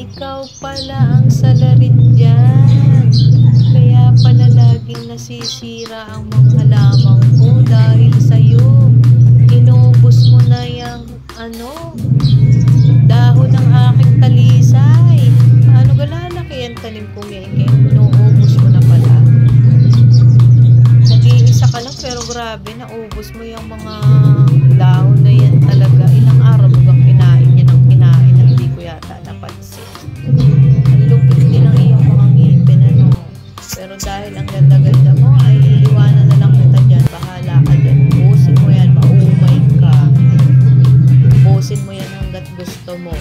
ikaw pala ang salarin dyan. Kaya pala laging nasisira ang mga halaman ko dahil sa'yo. Inubos mo na yung dahon ng aking talisay. Paano galalaki ang tanim kong yan? Kaya inuubos mo na pala. Nag-iisa ka lang pero grabe, naubos mo yung mga dahon na yan talaga. Ilang araw mo bang kinain yan ng kinain na hindi ko yata napansin. Ang lupit din ang iyong mga ngipin, Pero dahil ang ganda-ganda mo, ay iiwanan na lang kita dyan. Bahala ka dyan. Ubusin mo yan, maumay ka. Ubusin mo yan hanggat gusto mo.